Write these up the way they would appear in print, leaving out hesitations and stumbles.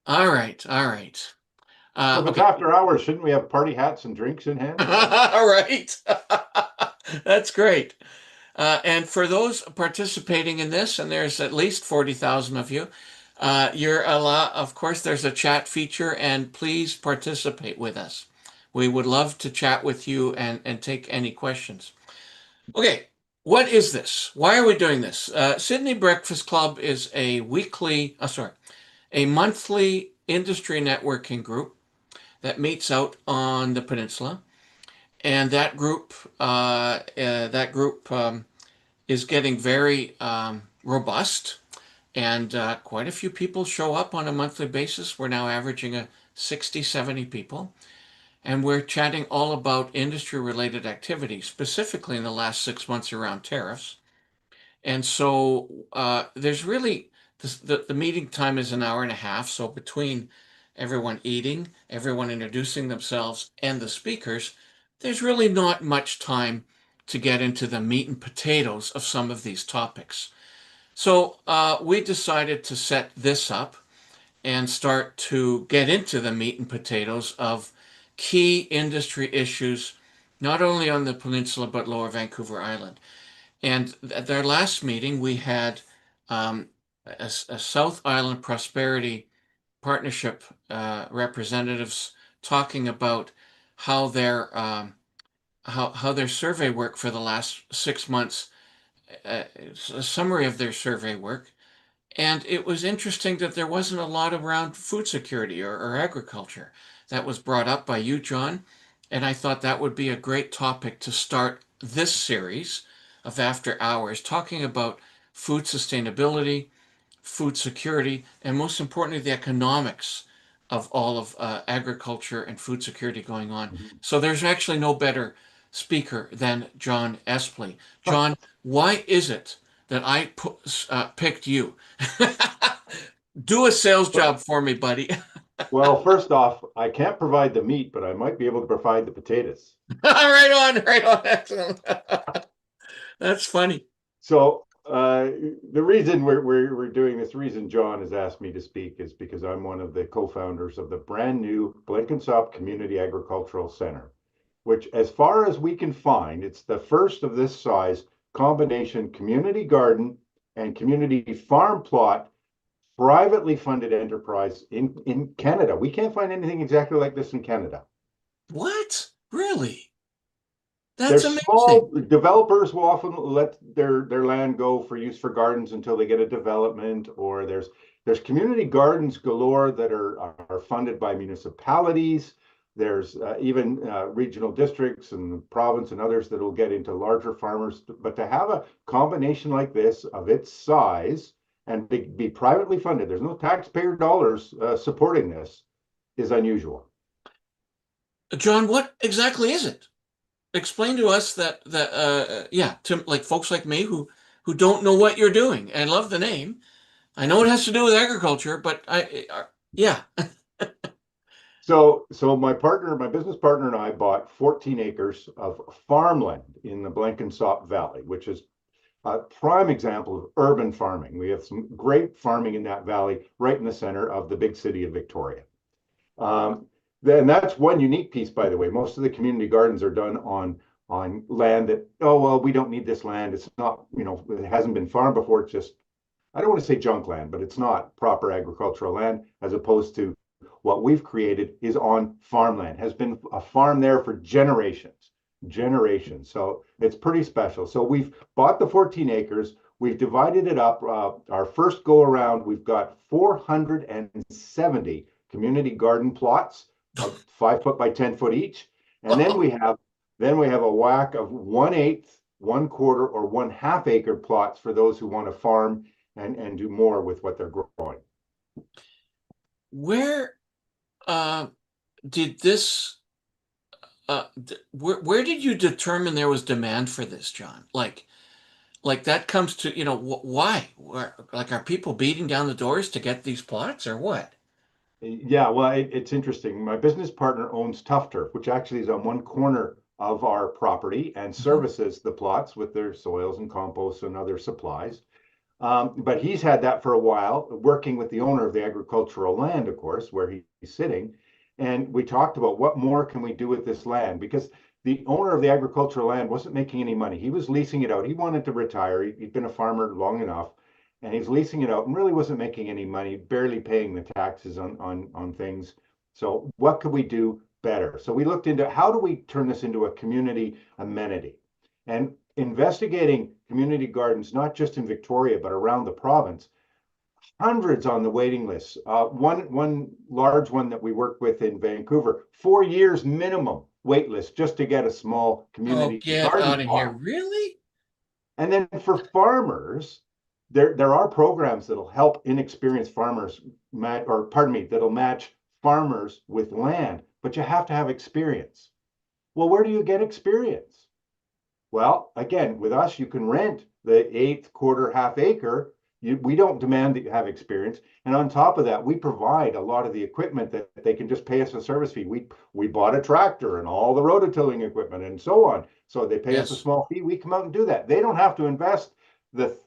All right, all right. Well, if it's Okay. after hours, shouldn't we have party hats and drinks in hand? All right. That's great. And for those participating in this, and there's at least 40,000 of you, of course, there's a chat feature, and please participate with us. We would love to chat with you and take any questions. Okay, what is this? Why are we doing this? Sidney Breakfast Club is a monthly industry networking group that meets out on the peninsula, and that group is getting very robust, and quite a few people show up on a monthly basis. We're now averaging 60, 70 people, and we're chatting all about industry related activities, specifically in the last 6 months around tariffs. And so there's really the meeting time is an hour and a half. So between everyone eating, everyone introducing themselves, and the speakers, there's really not much time to get into the meat and potatoes of some of these topics. So we decided to set this up and start to get into the meat and potatoes of key industry issues, not only on the peninsula, but Lower Vancouver Island. And at their last meeting, we had a South Island Prosperity Partnership representatives talking about how their survey work for the last 6 months, a summary of their survey work. And it was interesting that there wasn't a lot around food security or agriculture that was brought up by you, John. And I thought that would be a great topic to start this series of After Hours, talking about food sustainability, food security, and most importantly, the economics of all of agriculture and food security going on. Mhm. So there's actually no better speaker than John Espley. John, why is it that picked you? Do a sales job for me, buddy. Well, first off, I can't provide the meat, but I might be able to provide the potatoes. Right on, right on. Excellent. That's funny. So the reason we're doing this, reason John has asked me to speak is because I'm one of the co-founders of the brand new Blenkinsop Community Agricultural Centre, which, as far as we can find, it's the first of this size combination community garden and community farm plot privately funded enterprise in Canada. We can't find anything exactly like this in Canada. What? Really? That's There's amazing. small developers will often let their land go for use for gardens until they get a development, or there's community gardens galore that are funded by municipalities. There's even regional districts and the province and others that will get into larger farmers. But to have a combination like this of its size and be privately funded, there's no taxpayer dollars supporting this, is unusual. John, what exactly is it? Explain to us to like folks like me who don't know what you're doing. I love the name. I know it has to do with agriculture, but yeah. So my business partner and I bought 14 acres of farmland in the Blenkinsop Valley, which is a prime example of urban farming. We have some great farming in that valley, right in the center of the big city of Victoria. Then that's one unique piece, by the way. Most of the community gardens are done on land that, oh well, we don't need this land. It's not, it hasn't been farmed before. It's just, I don't want to say junk land, but it's not proper agricultural land, as opposed to what we've created is on farmland, has been a farm there for generations. So it's pretty special. So we've bought the 14 acres. We've divided it up. Our first go around, we've got 470 community garden plots of 5 foot by 10 foot each. And then we have a whack of 1/8, 1/4, or 1/2 acre plots for those who want to farm and do more with what they're growing. Where uh did this where did you determine there was demand for this, John? Like that comes to, why? Like, are people beating down the doors to get these plots or what? Yeah, well, it's interesting. My business partner owns Tough Turf, which actually is on one corner of our property and Mhm. services the plots with their soils and compost and other supplies. But he's had that for a while, working with the owner of the agricultural land, of course, where he's sitting. And we talked about what more can we do with this land, because the owner of the agricultural land wasn't making any money. He was leasing it out. He wanted to retire. He'd been a farmer long enough, and he's leasing it out and really wasn't making any money, barely paying the taxes on things. So what could we do better? So we looked into how do we turn this into a community amenity? And investigating community gardens, not just in Victoria, but around the province, hundreds on the waiting list. One large one that we work with in Vancouver, 4 years minimum wait list just to get a small Oh, community get garden out of here. plot. Really? And then for farmers, there are programs that'll help inexperienced farmers, or pardon me, that'll match farmers with land, but you have to have experience. Well, where do you get experience? Well, again, with us, you can rent the eighth, quarter, half acre. We don't demand that you have experience. And on top of that, we provide a lot of the equipment that they can just pay us a service fee. We bought a tractor and all the rototilling equipment and so on. So they pay us a Yes. small fee. We come out and do that. They don't have to invest the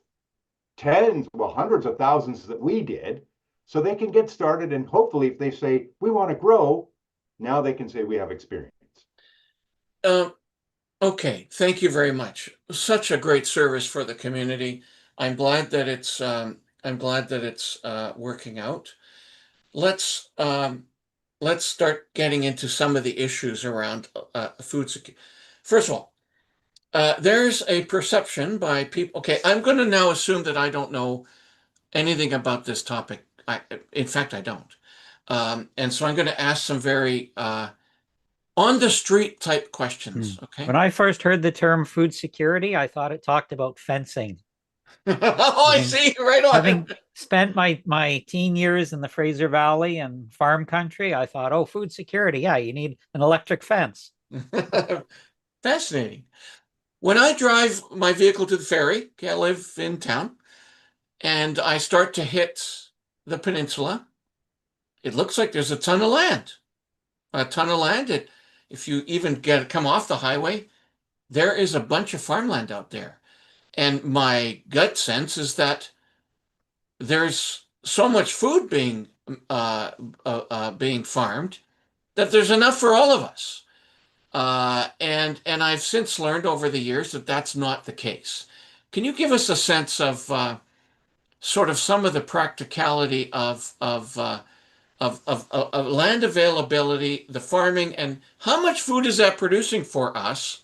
tens, well, hundreds of thousands that we did. So they can get started. And hopefully, if they say, we want to grow, now they can say we have experience. Um, okay. Thank you very much. Such a great service for the community. I'm glad that it's working out. Let's let's start getting into some of the issues around food security. First of all, there's a perception by people. Okay, I'm going to now assume that I don't know anything about this topic. In fact, I don't. And so I'm going to ask some very on the street type questions. Okay. When I first heard the term food security, I thought it talked about fencing. Oh, I see. Right on. Having spent my teen years in the Fraser Valley and farm country, I thought, oh, food security. Yeah, you need an electric fence. Fascinating. When I drive my vehicle to the ferry, okay, I live in town, and I start to hit the peninsula, it looks like there's a ton of land. A ton of land. If you even come off the highway, there is a bunch of farmland out there. And my gut sense is that there's so much food being farmed that there's enough for all of us. And I've since learned over the years that that's not the case. Can you give us a sense of sort of some of the practicality of land availability, the farming, and how much food is that producing for us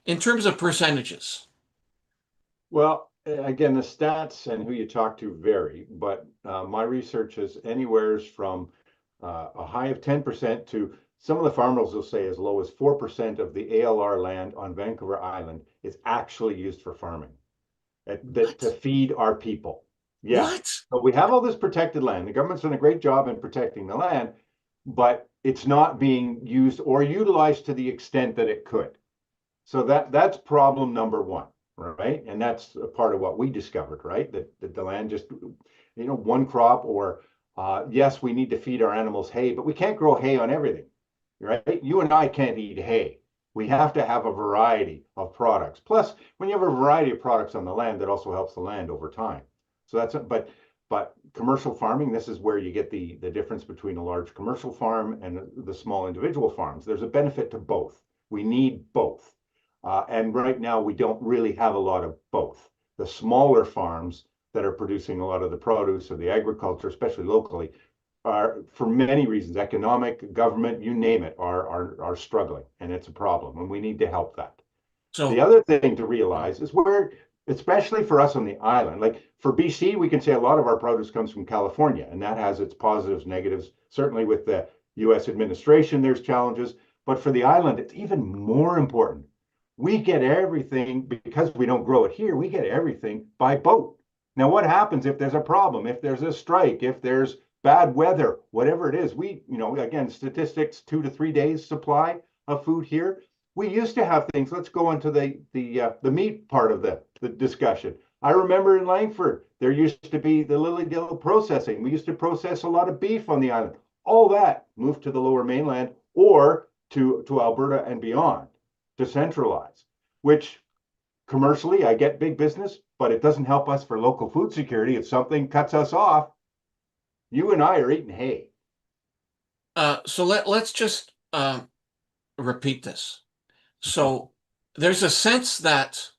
in terms of percentages? Well, again, the stats and who you talk to vary, but my research is anywheres from a high of 10% to some of the farmers will say as low as 4% of the ALR land on Vancouver Island is actually used for farming, to feed our people. Yeah. What? So we have all this protected land. The government's done a great job in protecting the land, but it's not being used or utilized to the extent that it could. So that's problem number one, right? And that's a part of what we discovered, right? That the land just, one crop or yes, we need to feed our animals hay, but we can't grow hay on everything, right? You and I can't eat hay. We have to have a variety of products. Plus, when you have a variety of products on the land, that also helps the land over time. So but commercial farming, this is where you get the difference between a large commercial farm and the small individual farms. There's a benefit to both. We need both. And right now, we don't really have a lot of both. The smaller farms that are producing a lot of the produce or the agriculture, especially locally, are, for many reasons, economic, government, you name it, are struggling, and it's a problem, and we need to help that. So the other thing to realize is where, especially for us on the island, like for BC, we can say a lot of our produce comes from California, and that has its positives, negatives. Certainly with the US administration, there's challenges, but for the island, it's even more important. We get everything, because we don't grow it here, we get everything by boat. Now, what happens if there's a problem, if there's a strike, if there's bad weather, whatever it is, again, statistics, 2 to 3 days supply of food here. We used to have things. Let's go into the meat part of the discussion. I remember in Langford, there used to be the Lily Dale processing. We used to process a lot of beef on the island. All that moved to the Lower Mainland or to Alberta and beyond to centralize, which commercially, I get big business. but it doesn't help us for local food security. If something cuts us off, you and I are eating hay. So let's just repeat this. So there's a sense that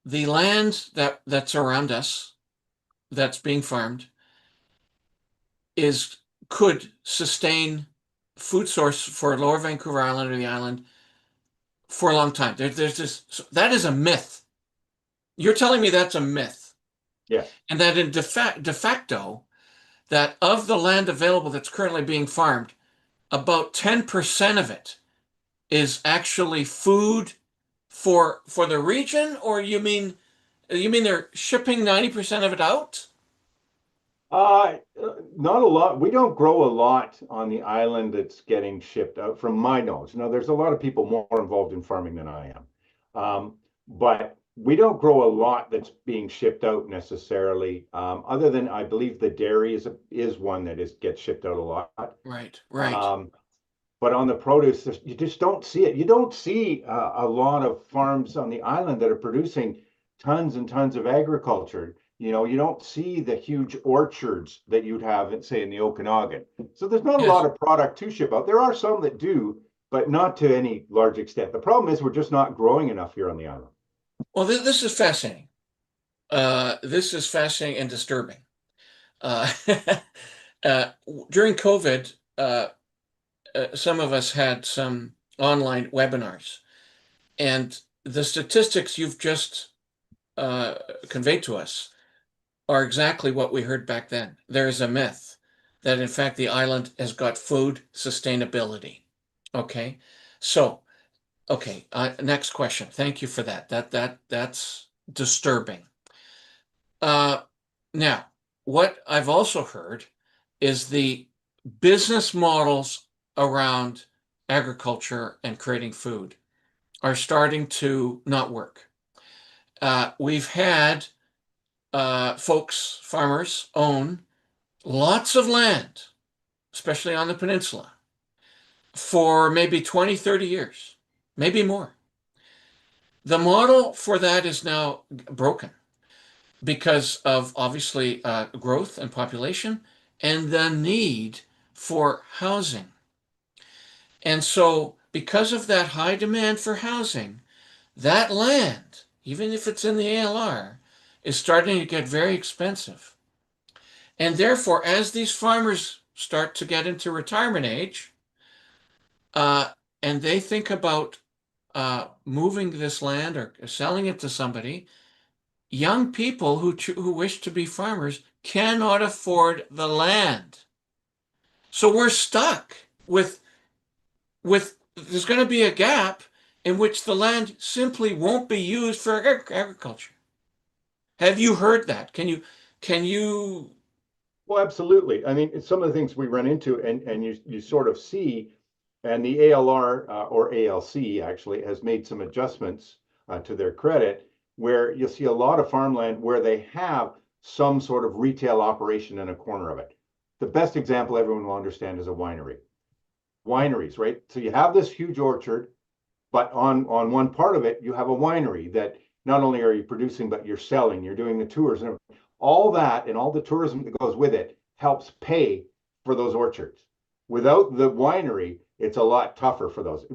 the land that's around us that's being farmed could sustain food source for Lower Vancouver Island or the island for a long time. There's this, that is a myth. You're telling me that's a myth. Yes. And that in de facto, that of the land available that's currently being farmed, about 10% of it is actually food for the region, or you mean they're shipping 90% of it out? Not a lot. We don't grow a lot on the island that's getting shipped out, from my knowledge. Now, there's a lot of people more involved in farming than I am. But we don't grow a lot that's being shipped out necessarily, other than I believe the dairy is one that gets shipped out a lot. Right, right. But on the produce, you just don't see it. You don't see a lot of farms on the island that are producing tons and tons of agriculture. You know, you don't see the huge orchards that you'd have, say, in the Okanagan. So there's not a lot Yes. of product to ship out. There are some that do, but not to any large extent. The problem is we're just not growing enough here on the island. Well, this is fascinating. This is fascinating and disturbing. Uh, During COVID, some of us had some online webinars, and the statistics you've just conveyed to us are exactly what we heard back then. There is a myth that, in fact, the island has got food sustainability. Okay, so okay, next question. Thank you for that. That's disturbing. Now, what I've also heard is the business models around agriculture and creating food are starting to not work. We've had farmers own lots of land, especially on the peninsula, for maybe 20, 30 years, maybe more. The model for that is now broken because of obviously growth and population and the need for housing. And so, because of that high demand for housing, that land, even if it's in the ALR, is starting to get very expensive. And therefore, as these farmers start to get into retirement age, and they think about moving this land or selling it to somebody, young people who wish to be farmers cannot afford the land. So we're stuck with there's going to be a gap in which the land simply won't be used for agriculture. Have you heard that? Can you? Well, absolutely. I mean, some of the things we run into, and you sort of see, and the ALR or ALC actually has made some adjustments to their credit, where you'll see a lot of farmland where they have some sort of retail operation in a corner of it. The best example everyone will understand is a winery. Wineries, right? So you have this huge orchard, but on one part of it, you have a winery that not only are you producing, but you're selling, you're doing the tours, and all that and all the tourism that goes with it helps pay for those orchards. Without the winery, it's a lot tougher for those.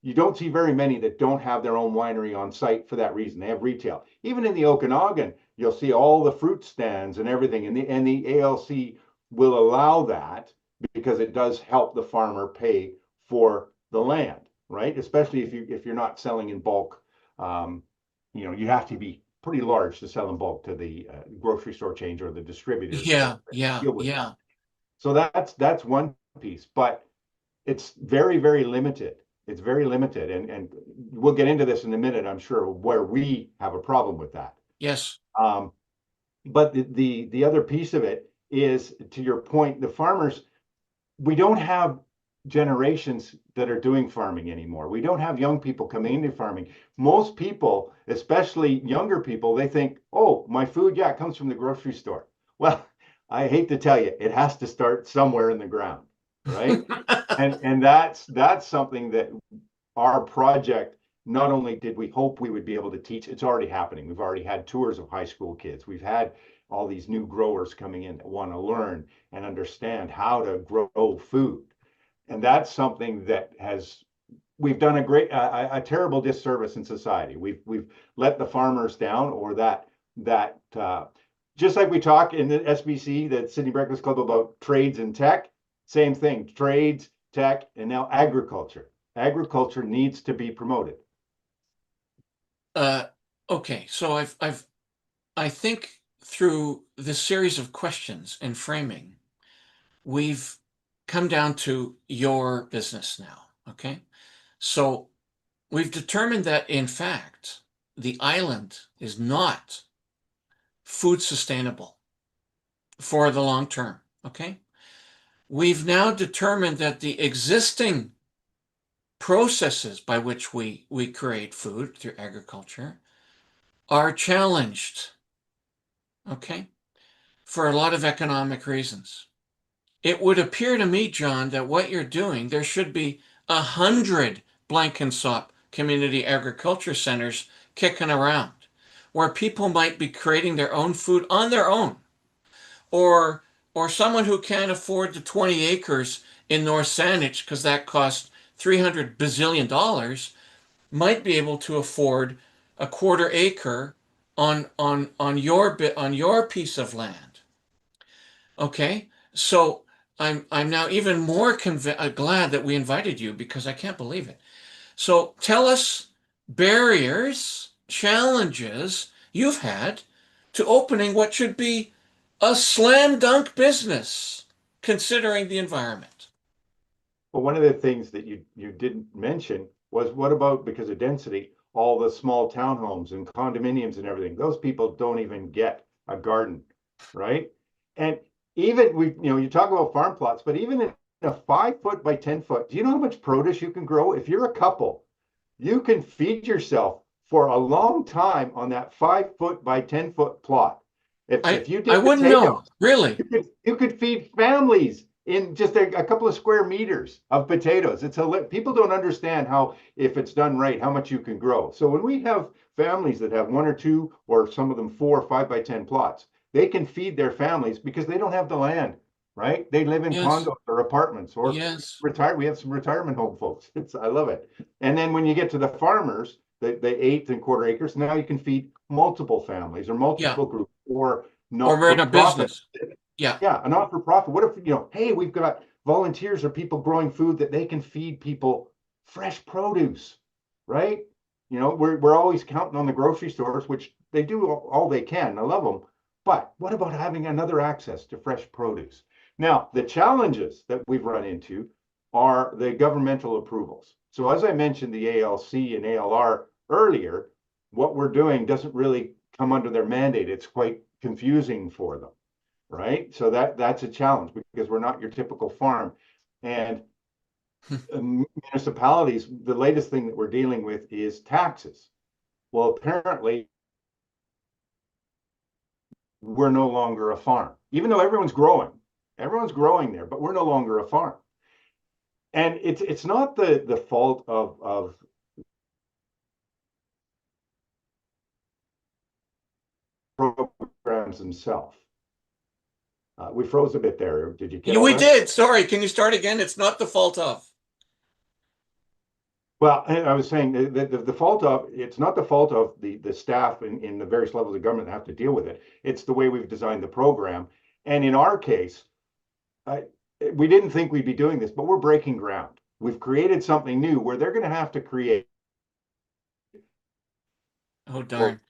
You don't see very many that don't have their own winery on site for that reason. They have retail. Even in the Okanagan, you'll see all the fruit stands and everything, and the ALC will allow that because it does help the farmer pay for the land, right? Especially if you're not selling in bulk. You have to be pretty large to sell in bulk to the grocery store chains or the distributors. Yeah, Deal with yeah. that. So that's one piece, but it's very, very limited. It's very limited, and we'll get into this in a minute, I'm sure, where we have a problem with that. Yes. But the other piece of it is, to your point, the farmers, we don't have generations that are doing farming anymore. We don't have young people coming into farming. Most people, especially younger people, they think, oh, my food, yeah, it comes from the grocery store. Well, I hate to tell you, it has to start somewhere in the ground, right? and that's something that our project not only did we hope we would be able to teach, it's already happening. We've already had tours of high school kids. We've had all these new growers coming in that want to learn and understand how to grow food. And that's something that we've done a terrible disservice in society. We've let the farmers down, or that just like we talk in the SBC, the Sidney Breakfast Club, about trades and tech, same thing, trades, tech, and now agriculture. Agriculture needs to be promoted. Okay, so I think through this series of questions and framing, we've come down to your business now. Okay, so we've determined that in fact the island is not food sustainable for the long term. Okay, we've now determined that the existing processes by which we create food through agriculture are challenged, okay, for a lot of economic reasons. It would appear to me, John, that what you're doing, there should be 100 Blenkinsop Community Agriculture Centers kicking around, where people might be creating their own food on their own, or someone who can't afford the 20 acres in North Saanich because that costs $300 bazillion might be able to afford a quarter acre on your piece of land. Okay, so I'm now even more glad that we invited you, because I can't believe it. So tell us barriers, challenges you've had to opening what should be a slam dunk business, considering the environment. Well, one of the things that you didn't mention was, what about, because of density, all the small townhomes and condominiums and everything? Those people don't even get a garden, right? And even you talk about farm plots, but even in a 5 foot by 10 foot, do you know how much produce you can grow? If you're a couple, you can feed yourself for a long time on that 5 foot by 10 foot plot. If you did I wouldn't potatoes, know, really. you could feed families in just a couple of square meters of potatoes. People don't understand how, if it's done right, how much you can grow. So when we have families that have one or two, or some of them 4 or 5 by 10 plots, they can feed their families because they don't have the land, right? They live in Yes. condos or apartments, or Yes. We have some retirement home folks. I love it. And then when you get to the farmers, the 8.25 acres, now you can feed multiple families or multiple groups, or not Or in for a profit. business. Yeah. Yeah, a not-for-profit. What if, hey, we've got volunteers or people growing food that they can feed people fresh produce, right? We're always counting on the grocery stores, which they do all they can. I love them. But what about having another access to fresh produce? Now, the challenges that we've run into are the governmental approvals. So as I mentioned, the ALC and ALR earlier, what we're doing doesn't really come under their mandate. It's quite confusing for them, right? So that's a challenge, because we're not your typical farm. And municipalities, the latest thing that we're dealing with is taxes. Well, apparently we're no longer a farm, even though everyone's growing there, but we're no longer a farm. And it's not the fault of programs themselves. We froze a bit there. Did you get all We that? did. Sorry. Can you start again? It's not the fault of. Well, I was saying the fault of, it's not the fault of the staff in the various levels of government that have to deal with it. It's the way we've designed the program. And in our case, we didn't think we'd be doing this, but we're breaking ground. We've created something new where they're going to have to create. Oh, darn.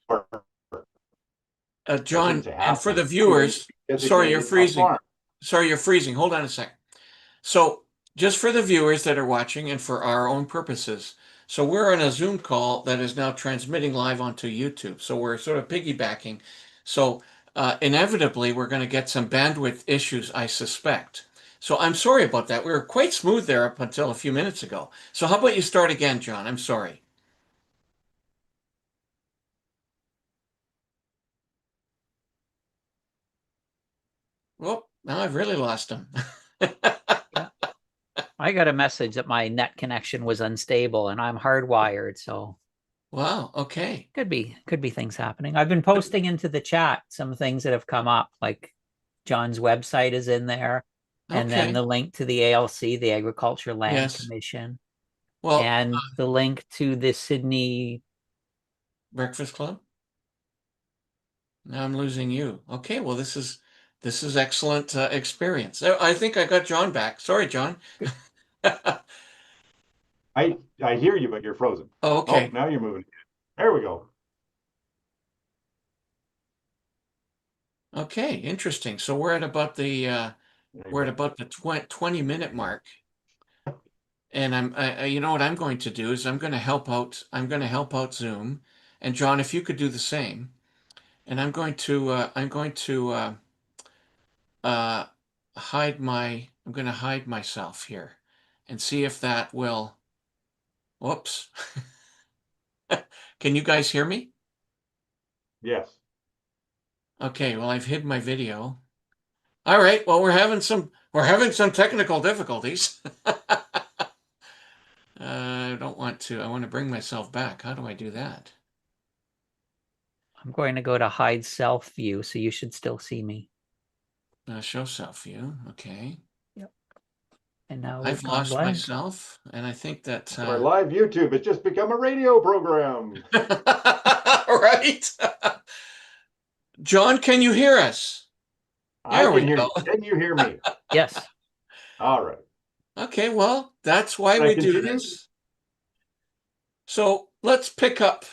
John, and for the happen. viewers, sorry, you're Designated a freezing. farm. Sorry, you're freezing. Hold on a sec. So just for the viewers that are watching and for our own purposes, so we're on a Zoom call that is now transmitting live onto YouTube. So we're sort of piggybacking. So inevitably, we're going to get some bandwidth issues, I suspect. So I'm sorry about that. We were quite smooth there up until a few minutes ago. So how about you start again, John? I'm sorry. Well, now I've really lost him. I got a message that my net connection was unstable, and I'm hardwired, so Wow. Okay. Could be things happening. I've been posting into the chat some things that have come up, like John's website is in there, and then Okay. the link to the ALC, the Agriculture Land Yes. Commission, Well, and the link to the Sidney. Breakfast Club. Now I'm losing you. Okay. Well, this is excellent experience. I think I got John back. Sorry, John. I hear you, but you're frozen. Oh, Oh, okay. now you're moving. There we go. Okay. Interesting. So we're at about the 20-minute mark. And you know what I'm going to do is I'm going to help out. I'm going to help out Zoom, and John, if you could do the same. And I'm going to uh, I'm going to hide myself here, and see if that will. Whoops. Can you guys hear me? Yes. Okay. Well, I've hid my video. All right. Well, we're having some technical difficulties. I don't want to. I want to bring myself back. How do I do that? I'm going to go to hide self view, so you should still see me. Show self view. Okay. Yep. And now we've I've gone lost blank. myself, and I think that Our live YouTube has just become a radio program. right. John, can you hear us? I There can we hear go. you. Can you hear me? Yes. All right. Okay, well, that's why Can I we do continue? this. So let's pick up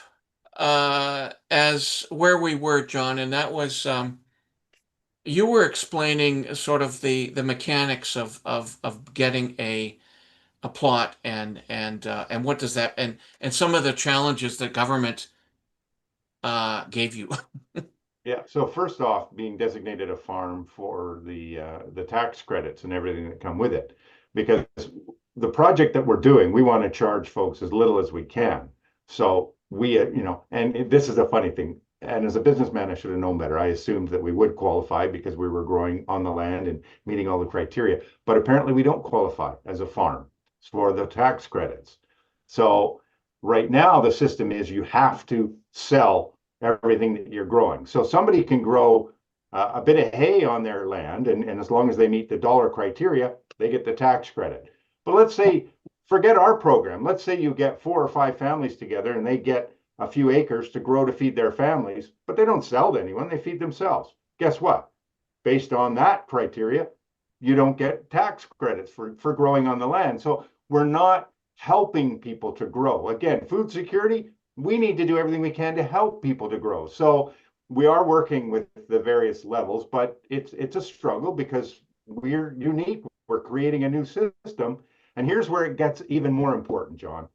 as where we were, John, and that was you were explaining sort of the mechanics of getting a plot and what does that and some of the challenges that government gave you. Yeah. So first off, being designated a farm for the tax credits and everything that come with it, because the project that we're doing, we want to charge folks as little as we can. So and this is a funny thing. And as a businessman, I should have known better. I assumed that we would qualify because we were growing on the land and meeting all the criteria. But apparently, we don't qualify as a farm for the tax credits. So right now, the system is you have to sell everything that you're growing. So somebody can grow a bit of hay on their land, and as long as they meet the dollar criteria, they get the tax credit. But let's say, forget our program. Let's say you get 4 or 5 families together and they get a few acres to grow to feed their families, but they don't sell to anyone, they feed themselves. Guess what? Based on that criteria, you don't get tax credits for growing on the land. So we're not helping people to grow. Again, food security, we need to do everything we can to help people to grow. So we are working with the various levels, but it's a struggle because we're unique. We're creating a new system. And here's where it gets even more important, John.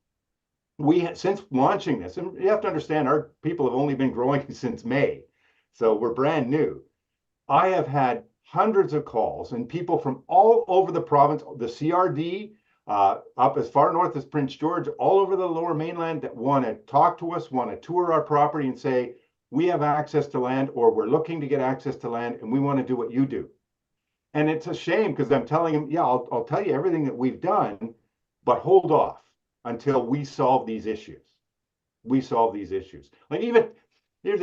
Since launching this, and you have to understand our people have only been growing since May. So we're brand new. I have had hundreds of calls and people from all over the province, the CRD, up as far north as Prince George, all over the lower mainland that want to talk to us, want to tour our property and say, we have access to land or we're looking to get access to land and we want to do what you do. And it's a shame because I'm telling them, yeah, I'll tell you everything that we've done, but hold off until we solve these issues. We solve these issues. Like even here's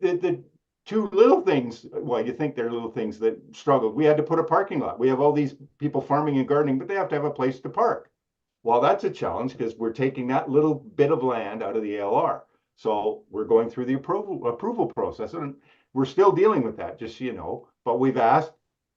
the two little things. Well, you think they're little things that struggled. We had to put a parking lot. We have all these people farming and gardening, but they have to have a place to park. Well, that's a challenge because we're taking that little bit of land out of the ALR. So we're going through the approval process, and we're still dealing with that, just so you know. But we've asked,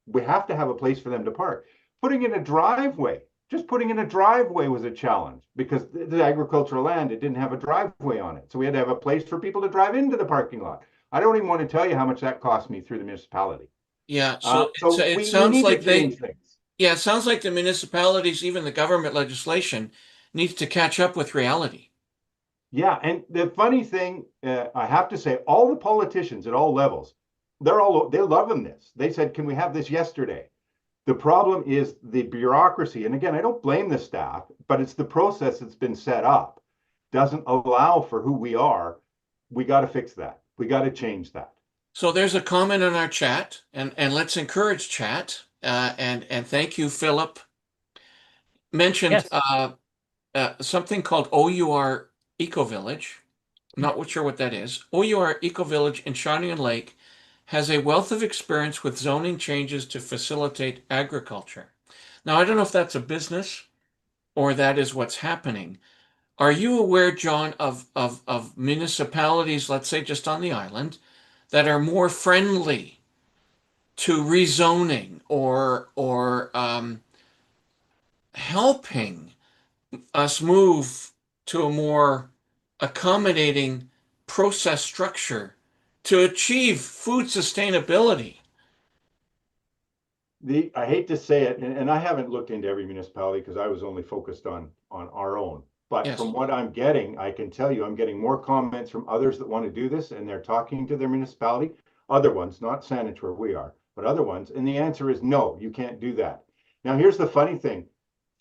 we have to have a place for them to park. Putting in a driveway, just putting in a driveway was a challenge because the agricultural land, it didn't have a driveway on it. So we had to have a place for people to drive into the parking lot. I don't even want to tell you how much that cost me through the municipality. Yeah, so it We sounds need to like change things. yeah, it sounds like the municipalities, even the government legislation, needs to catch up with reality. Yeah, and the funny thing, I have to say, all the politicians at all levels, they're loving this. They said, "Can we have this yesterday?" The problem is the bureaucracy, and again, I don't blame the staff, but it's the process that's been set up doesn't allow for who we are. We got to fix that. We got to change that. So there's a comment in our chat, and let's encourage chat. And thank you, Philip. Mentioned Yes. something called OUR Eco Village. not sure what that is. OUR Eco Village in Shining Lake has a wealth of experience with zoning changes to facilitate agriculture. Now, I don't know if that's a business or that is what's happening. Are you aware, John, of municipalities, let's say just on the island, that are more friendly to rezoning or helping us move to a more accommodating process structure to achieve food sustainability? I hate to say it, and I haven't looked into every municipality because I was only focused on our own. But Yes. from what I'm getting, I can tell you I'm getting more comments from others that want to do this, and they're talking to their municipality, other ones, not Saanich where we are, but other ones. And the answer is no, you can't do that. Now, here's the funny thing.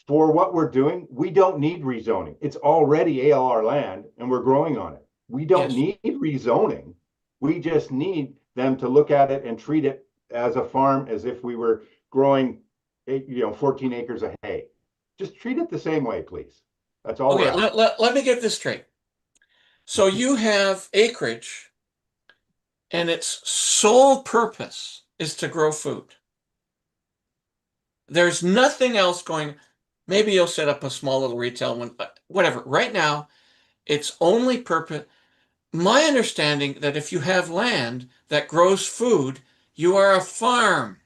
For what we're doing, we don't need rezoning. It's already ALR land and we're growing on it. We don't Yes. need rezoning. We just need them to look at it and treat it as a farm, as if we were growing 14 acres of hay. Just treat it the same way, please. That's all we're Okay, asking. let me get this straight. So you have acreage and its sole purpose is to grow food. There's nothing else going. Maybe you'll set up a small little retail one, but whatever. Right now, its only purpose. My understanding that if you have land that grows food, you are a farm.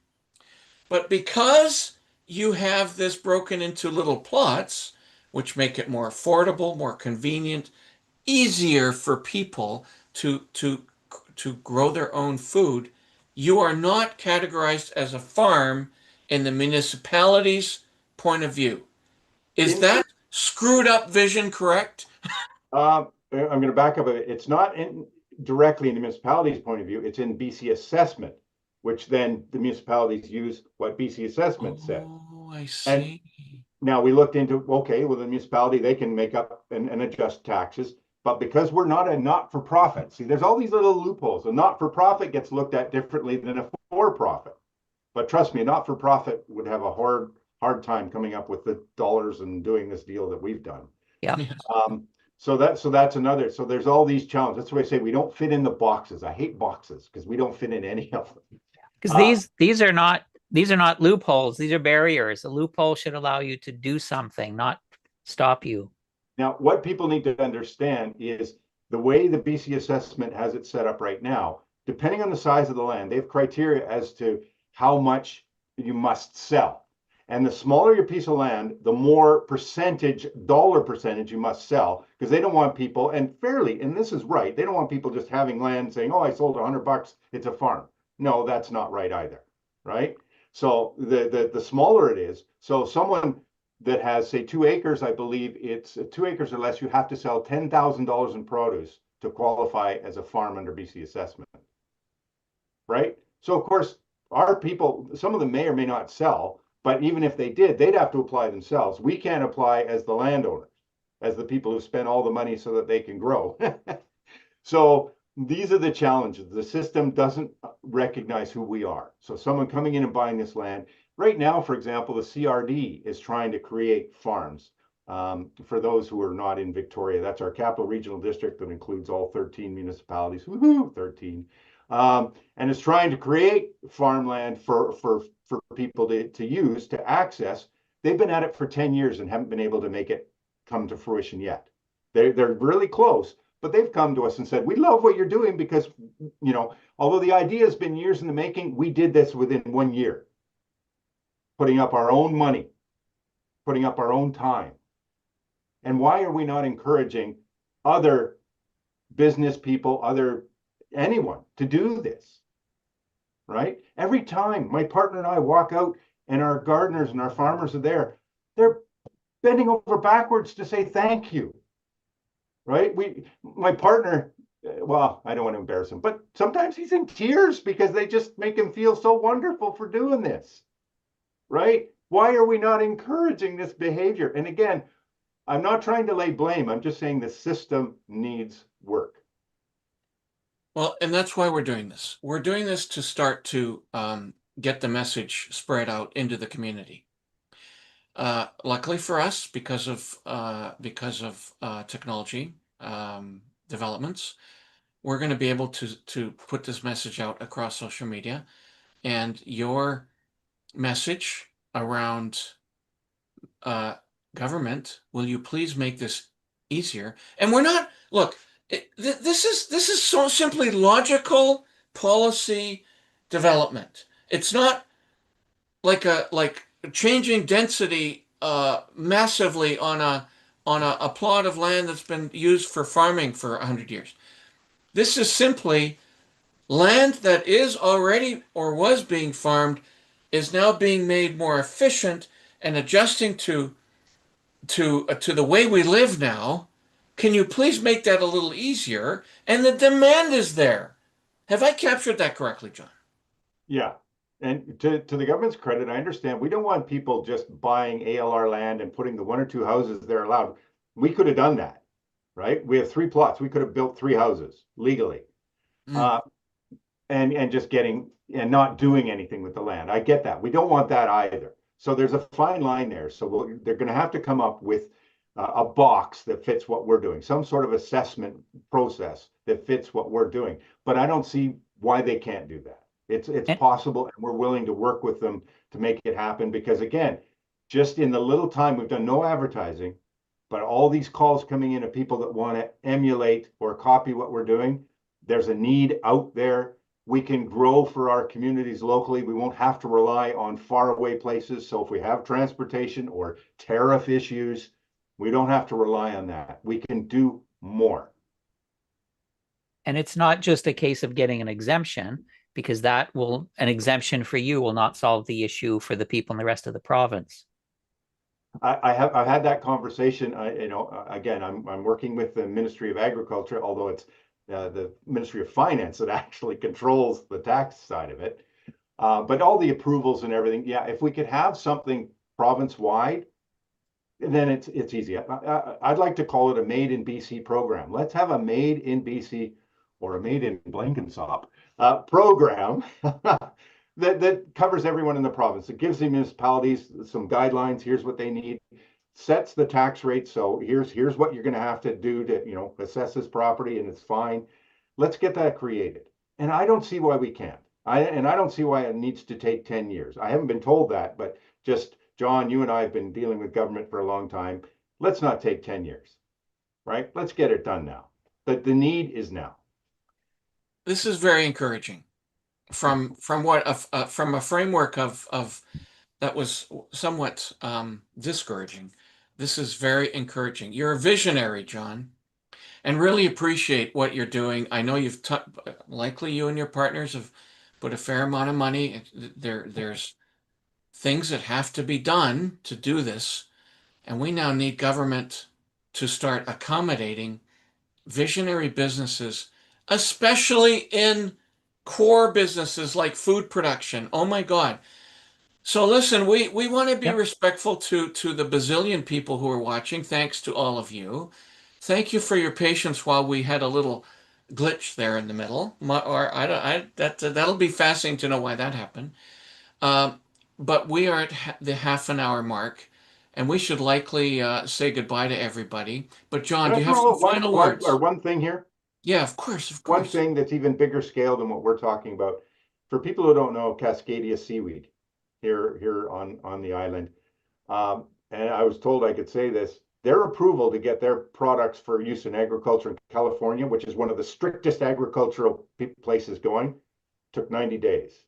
But because you have this broken into little plots, which make it more affordable, more convenient, easier for people to grow their own food, you are not categorized as a farm in the municipality's point of view. Is In, that screwed up vision correct? I'm going to back up a bit. It's not directly in the municipality's point of view. It's in BC assessment, which then the municipalities use what BC assessment said. Oh, I And see. now we looked into, okay, well, the municipality, they can make up and adjust taxes. But because we're not a not-for-profit, see, there's all these little loopholes. A not-for-profit gets looked at differently than a for-profit. But trust me, a not-for-profit would have a hard time coming up with the dollars and doing this deal that we've done. Yeah. Yes. So that's another. So there's all these challenges. That's why I say we don't fit in the boxes. I hate boxes because we don't fit in any of them. Because these are not loopholes. These are barriers. A loophole should allow you to do something, not stop you. Now, what people need to understand is the way the BC assessment has it set up right now, depending on the size of the land, they have criteria as to how much you must sell. And the smaller your piece of land, the more dollar percentage you must sell, because they don't want people, and fairly, and this is right, they don't want people just having land saying, oh, I sold $100, it's a farm. No, that's not right either, right? So the smaller it is, so someone that has, say, 2 acres, I believe it's 2 acres or less, you have to sell $10,000 in produce to qualify as a farm under BC assessment, right? So, of course, our people, some of them may or may not sell, but even if they did, they'd have to apply themselves. We can't apply as the landowners, as the people who spend all the money so that they can grow. So these are the challenges. The system doesn't recognize who we are. So someone coming in and buying this land, right now, for example, the CRD is trying to create farms. For those who are not in Victoria, that's our capital regional district that includes all 13 municipalities. Woohoo, 13. And is trying to create farmland for people to use, to access. They've been at it for 10 years and haven't been able to make it come to fruition yet. They're really close, but they've come to us and said, we love what you're doing because, although the idea has been years in the making, we did this within 1 year, putting up our own money, putting up our own time. And why are we not encouraging other business people, anyone to do this, right? Every time my partner and I walk out and our gardeners and our farmers are there, they're bending over backwards to say thank you, right? My partner, well, I don't want to embarrass him, but sometimes he's in tears because they just make him feel so wonderful for doing this, right? Why are we not encouraging this behavior? And again, I'm not trying to lay blame. I'm just saying the system needs work. Well, and that's why we're doing this. We're doing this to start to get the message spread out into the community. Luckily for us, because of technology, developments, we're going to be able to put this message out across social media, and your message around government, will you please make this easier? And we're not, look, this is so simply logical policy development. It's not like changing density massively on a plot of land that's been used for farming for 100 years. This is simply land that is already or was being farmed is now being made more efficient and adjusting to the way we live now. Can you please make that a little easier? And the demand is there. Have I captured that correctly, John? Yeah. And to the government's credit, I understand we don't want people just buying ALR land and putting the 1 or 2 houses they're allowed. We could have done that, right? We have 3 plots. We could have built 3 houses legally. And just getting and not doing anything with the land. I get that. We don't want that either. So there's a fine line there. So they're going to have to come up with a box that fits what we're doing, some sort of assessment process that fits what we're doing. But I don't see why they can't do that. It's possible, and we're willing to work with them to make it happen. Because again, just in the little time we've done no advertising, but all these calls coming in of people that want to emulate or copy what we're doing. There's a need out there. We can grow for our communities locally. We won't have to rely on faraway places. So if we have transportation or tariff issues, we don't have to rely on that. We can do more. And it's not just a case of getting an exemption, because an exemption for you will not solve the issue for the people in the rest of the province. I've had that conversation. Again, I'm working with the Ministry of Agriculture, although it's the Ministry of Finance that actually controls the tax side of it. But all the approvals and everything, yeah, if we could have something province-wide, then it's easy. I'd like to call it a Made in BC program. Let's have a Made in BC or a Made in Blenkinsop program that covers everyone in the province. It gives the municipalities some guidelines. Here's what they need. Sets the tax rate. So here's what you're going to have to do to assess this property, and it's fine. Let's get that created. And I don't see why we can't. I don't see why it needs to take 10 years. I haven't been told that, but just John, you and I have been dealing with government for a long time. Let's not take 10 years, right? Let's get it done now. But the need is now. This is very encouraging. From a framework of that was somewhat discouraging. This is very encouraging. You're a visionary, John, and really appreciate what you're doing. I know likely you and your partners have put a fair amount of money. There's things that have to be done to do this, and we now need government to start accommodating visionary businesses, especially in core businesses like food production. Oh my God. So listen, we want to be respectful to the bazillion people who are watching. Thanks to all of you. Thank you for your patience while we had a little glitch there in the middle. That'll be fascinating to know why that happened. But we are at the half an hour mark, and we should likely say goodbye to everybody. But John, do you have some final words? Or one thing here? Yeah, of course. One thing that's even bigger scale than what we're talking about. For people who don't know, Cascadia seaweed here on the island, and I was told I could say this, their approval to get their products for use in agriculture in California, which is one of the strictest agricultural places going, took 90 days.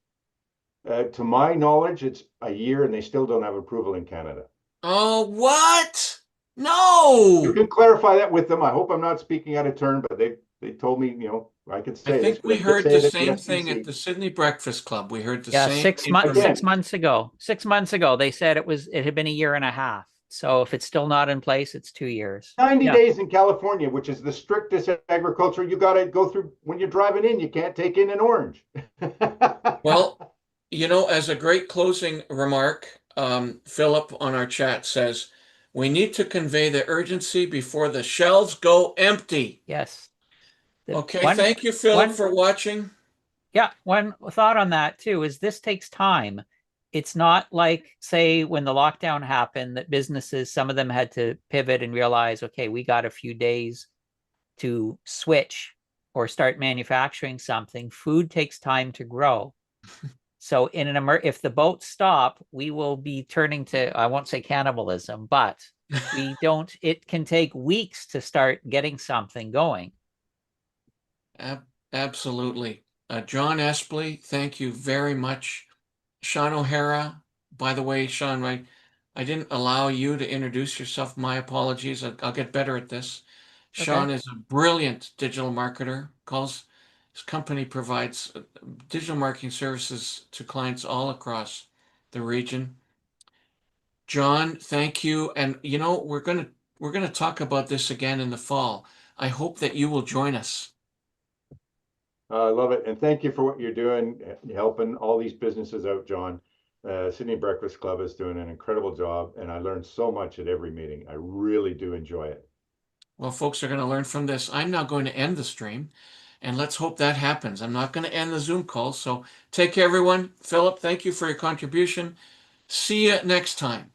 To my knowledge, it's a year and they still don't have approval in Canada. Oh, what? No! You can clarify that with them. I hope I'm not speaking out of turn, but they told me, I could say I think this, we heard the same SBC. thing at the Sidney Breakfast Club. We heard the same. 6 months ago. 6 months ago, they said it had been a year and a half. So if it's still not in place, it's 2 years. 90 days in California, which is the strictest agriculture. You got to go through when you're driving in. You can't take in an orange. Well, as a great closing remark, Philip on our chat says, we need to convey the urgency before the shelves go empty. Yes. Okay, thank you, Philip, for watching. Yeah, one thought on that too is this takes time. It's not like, say, when the lockdown happened, that businesses, some of them had to pivot and realize, okay, we got a few days to switch or start manufacturing something, food takes time to grow. So in if the boats stop, we will be turning to, I won't say cannibalism, but it can take weeks to start getting something going. Absolutely. John Espley, thank you very much. Shawn O'Hara, by the way, Shawn, I didn't allow you to introduce yourself. My apologies. I'll get better at this. Okay. Shawn is a brilliant digital marketer. His company provides digital marketing services to clients all across the region. John, thank you. And we're gonna talk about this again in the fall. I hope that you will join us. I love it. And thank you for what you're doing, helping all these businesses out, John. Sidney Breakfast Club is doing an incredible job, and I learned so much at every meeting. I really do enjoy it. Well, folks are going to learn from this. I'm now going to end the stream, and let's hope that happens. I'm not going to end the Zoom call. So take care, everyone. Philip, thank you for your contribution. See you next time.